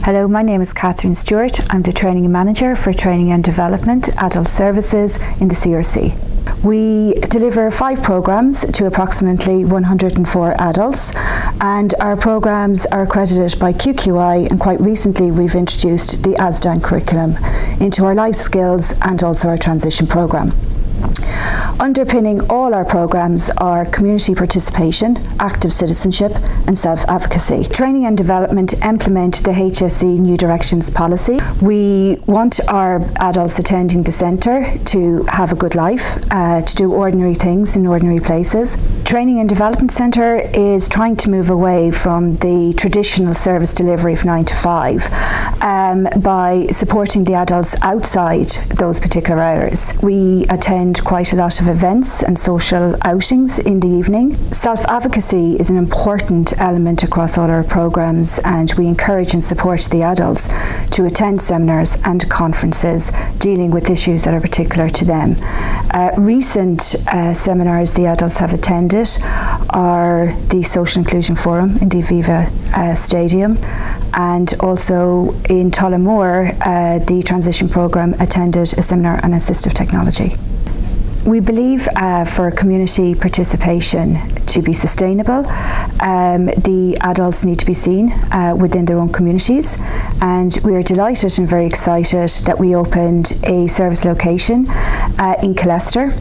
Hello, my name is Stuart. I'm the Training Manager for Training and Development Adult Services in the CRC. We deliver 5 programmes to approximately 104 adults, and our programmes are accredited by QQI, and quite recently we've introduced the ASDAN curriculum into our life skills and also our transition programme. Underpinning all our programmes are community participation, active citizenship and self-advocacy. Training and development implement the HSE New Directions policy. We want our adults attending the centre to have a good life, to do ordinary things in ordinary places. Training and Development Centre is trying to move away from the traditional service delivery of 9 to 5 by supporting the adults outside those particular hours. We attend quite a lot of events and social outings in the evening. Self-advocacy is an important element across all our programmes, and we encourage and support the adults to attend seminars and conferences dealing with issues that are particular to them. Recent seminars the adults have attended are the Social Inclusion Forum in the Aviva Stadium, and also in Tullamore the Transition Programme attended a seminar on assistive technology. We believe for community participation to be sustainable, the adults need to be seen within their own communities, and we are delighted and very excited that we opened a service location in Killester,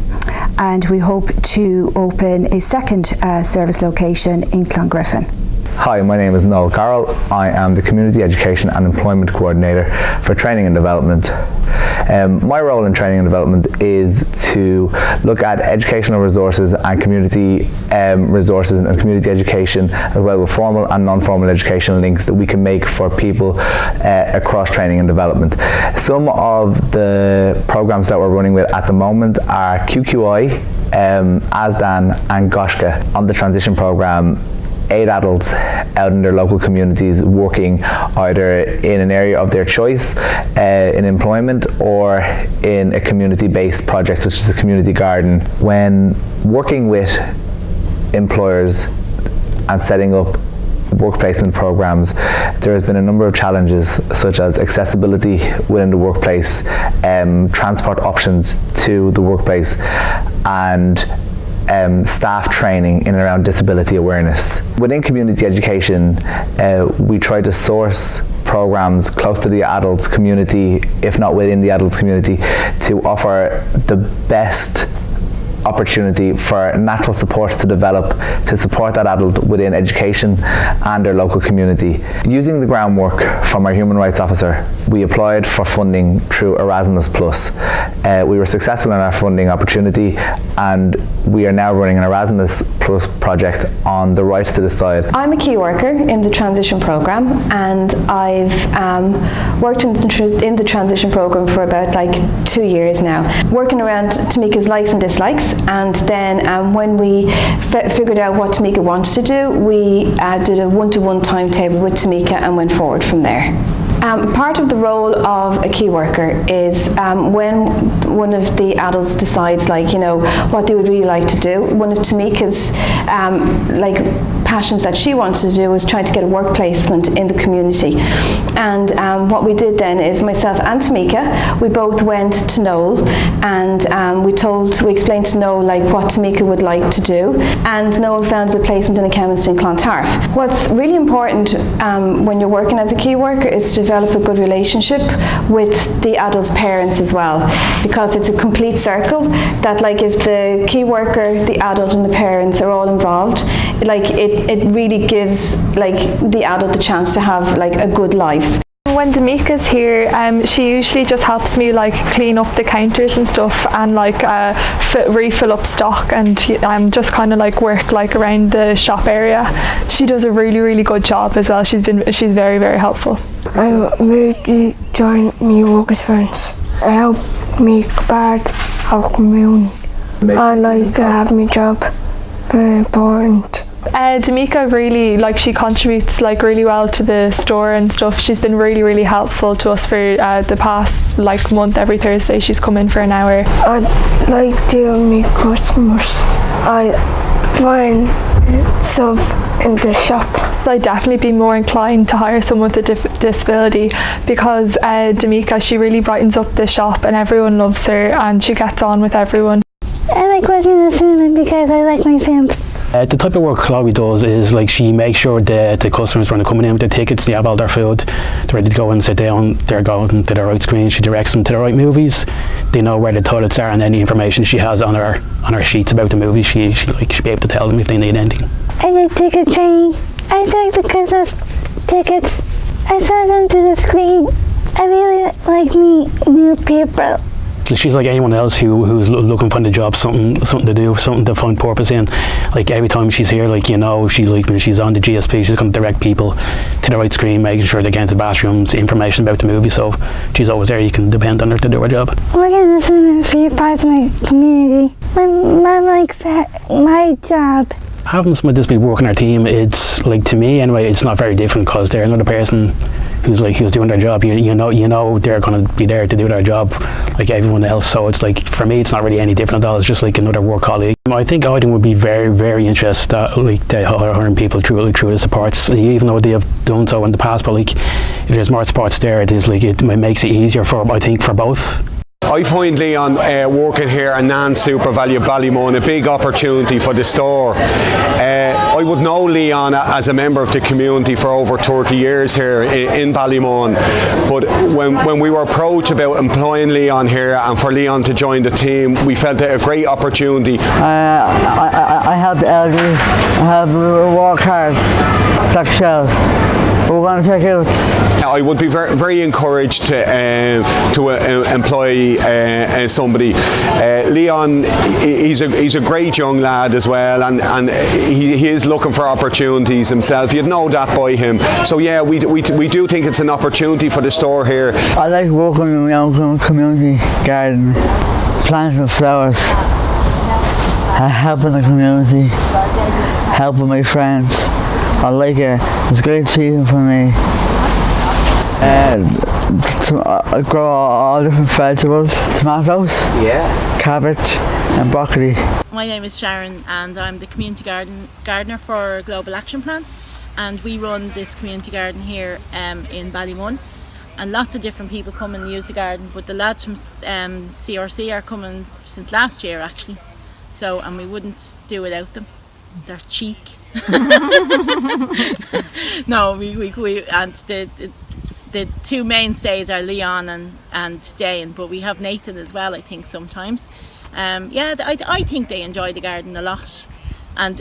and we hope to open a second service location in Clongriffin. Hi, my name is Noel Carroll. I am the Community Education and Employment Coordinator for Training and Development. My role in Training and Development is to look at educational resources and community resources and community education, as well as formal and non-formal educational links that we can make for people across training and development. Some of the programs that we're running with at the moment are QQI, ASDAN and GOSHKA. On the transition program, 8 adults out in their local communities working either in an area of their choice in employment or in a community-based project such as a community garden. When working with employers and setting up work placement programs, there has been a number of challenges such as accessibility within the workplace, transport options to the workplace, and staff training in and around disability awareness. Within community education, we try to source programs close to the adults community, if not within the adults community, to offer the best opportunity for natural support to develop to support that adult within education and their local community. Using the groundwork from our Human Rights Officer, we applied for funding through Erasmus+. We were successful in our funding opportunity, and we are now running an Erasmus+ project on the Right to Decide. I'm a key worker in the transition programme, and I've worked in the transition programme for about 2 years now, working around Tamika's likes and dislikes. And then when we figured out what Tamika wanted to do, we did a one-to-one timetable with Tamika and went forward from there. Part of the role of a key worker is when one of the adults decides what they would really like to do. One of Tamika's passions that she wanted to do was trying to get a work placement in the community. And what we did then is myself and Tamika, we both went to Noel, and we explained to Noel what Tamika would like to do, and Noel found a placement in accountants in Clontarf. What's really important when you're working as a key worker is to develop a good relationship with the adult's parents as well, because it's a complete circle that if the key worker, the adult and the parents are all involved, it really gives the adult the chance to have a good life. When Tamika's here, she usually just helps me clean up the counters and stuff, and refill up stock, and just kind of work around the shop area. She does a really good job as well. She's very, very helpful. I really join me work friends. I help make part of community. I have my job. Very important. Tamika really she contributes really well to the store and stuff. She's been really helpful to us for the past month. Every Thursday she's come in for an hour. I like to meet customers. I find stuff in the shop. I'd definitely be more inclined to hire someone with a disability, because Tamika, she really brightens up the shop and everyone loves her and she gets on with everyone. I like working in the cinema because I like my films. The type of work Chloe does is like she makes sure the customers, when they're coming in with their tickets, they have all their food, they're ready to go and sit down, they're going to the right screen, she directs them to the right movies, they know where the toilets are, and any information she has on her sheets about the movie, she'll be able to tell them if they need anything. I like ticket training. I like the Christmas tickets. I saw them to the screen. I really like meeting new people. She's like anyone else who's looking for the job, something to do, something to find purpose in. Like every time she's here, like, you know, she's like, when she's on the GSP, she's going to direct people to the right screen, making sure they get into the bathrooms, information about the movie. So she's always there. You can depend on her to do her job. Working in the cinema for your part of my community. My mum likes my job. Having someone with disability work in our team, it's like, to me anyway, it's not very different, because they're another person who's doing their job. You know they're going to be there to do their job like everyone else. So it's like, for me, it's not really any different at all. It's just like another work colleague. I think Aiden would be very, very interested at hiring people through the supports, even though they have done so in the past. But like, if there's more supports there, it is like, it makes it easier for both. I find Leon working here at Supervalu Ballymun a big opportunity for the store. I would know Leon as a member of the community for over 30 years here in Ballymun, but when we were approached about employing Leon here and for Leon to join the team, we felt it a great opportunity. I help the elderly, I help walk hard, stock shelves. We're going to check out. I would be very, very encouraged to employ somebody. Leon, he's a great young lad as well, and he is looking for opportunities himself. You'd know that by him. So yeah, we do think it's an opportunity for the store here. I like working in my own community garden, planting flowers, helping the community, helping my friends. I like it. It's a great achievement for me. I grow all different vegetables, tomatoes, cabbage and broccoli. My name is Sharron and I'm the community gardener for Global Action Plan, and we run this community garden here in Ballymun, and lots of different people come and use the garden, but the lads from CRC are coming since last year actually, and we wouldn't do without them. They're cheek. No, we and the two mainstays are Leon and Dane, but we have Nathan as well, I think, sometimes. I think they enjoy the garden a lot, and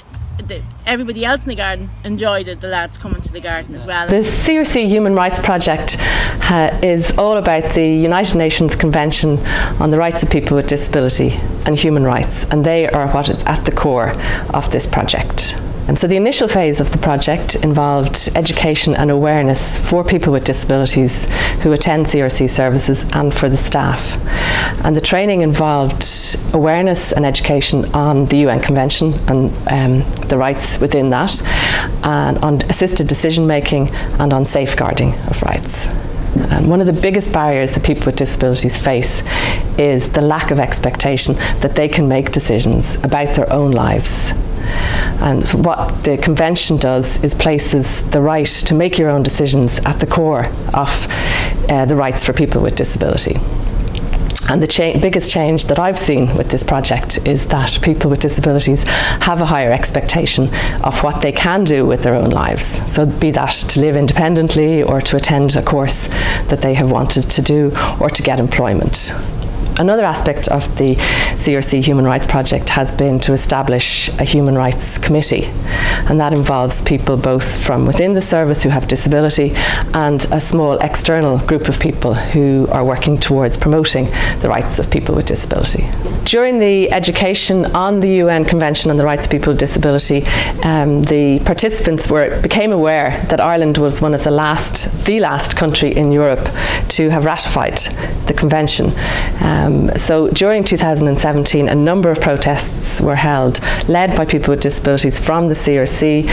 everybody else in the garden enjoyed it, the lads coming to the garden as well. The CRC Human Rights Project is all about the United Nations Convention on the Rights of People with Disability and Human Rights, and they are what is at the core of this project. And so the initial phase of the project involved education and awareness for people with disabilities who attend CRC services and for the staff. And the training involved awareness and education on the UN Convention and the rights within that, and on assisted decision making and on safeguarding of rights. And one of the biggest barriers that people with disabilities face is the lack of expectation that they can make decisions about their own lives. And what the convention does is places the right to make your own decisions at the core of the rights for people with disability. And the biggest change that I've seen with this project is that people with disabilities have a higher expectation of what they can do with their own lives. So be that to live independently or to attend a course that they have wanted to do or to get employment. Another aspect of the CRC Human Rights Project has been to establish a Human Rights Committee, and that involves people both from within the service who have disability and a small external group of people who are working towards promoting the rights of people with disability. During the education on the UN Convention on the Rights of People with Disability, the participants became aware that Ireland was one of the last country in Europe to have ratified the convention. So during 2017, a number of protests were held, led by people with disabilities from the CRC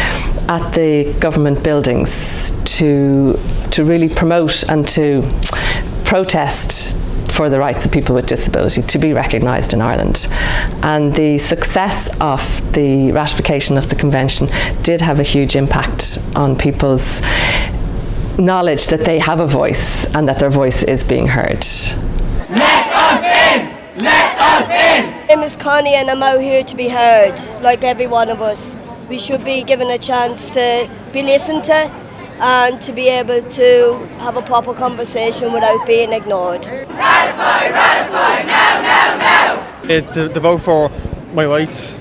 at the government buildings to really promote and to protest for the rights of people with disability to be recognised in Ireland. And the success of the ratification of the convention did have a huge impact on people's knowledge that they have a voice and that their voice is being heard. Let us in! Let us in! My name is Connie and I'm out here to be heard, like every one of us. We should be given a chance to be listened to and to be able to have a proper conversation without being ignored. Ratify, ratify, now, now, now! To vote for my rights,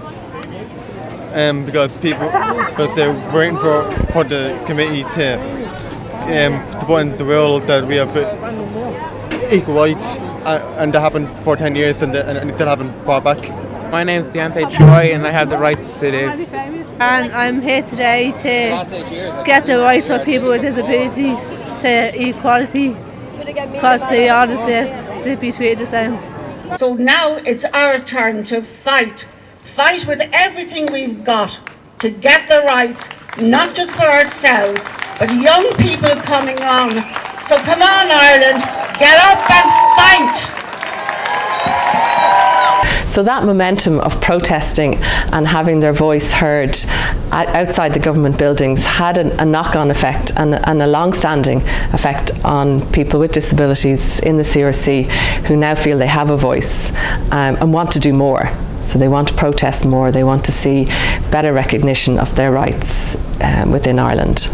because they're waiting for the committee to put in the rule that we have equal rights, and that happened for 10 years and they still haven't brought back. My name's Deontay Troy and I have the right to live. And I'm here today to get the rights for people with disabilities to equality, because they all deserve to be treated the same. So now it's our turn to fight with everything we've got to get the rights, not just for ourselves, but young people coming on. So come on, Ireland, get up and fight! So that momentum of protesting and having their voice heard outside the government buildings had a knock-on effect and a long-standing effect on people with disabilities in the CRC who now feel they have a voice and want to do more. So they want to protest more, they want to see better recognition of their rights within Ireland.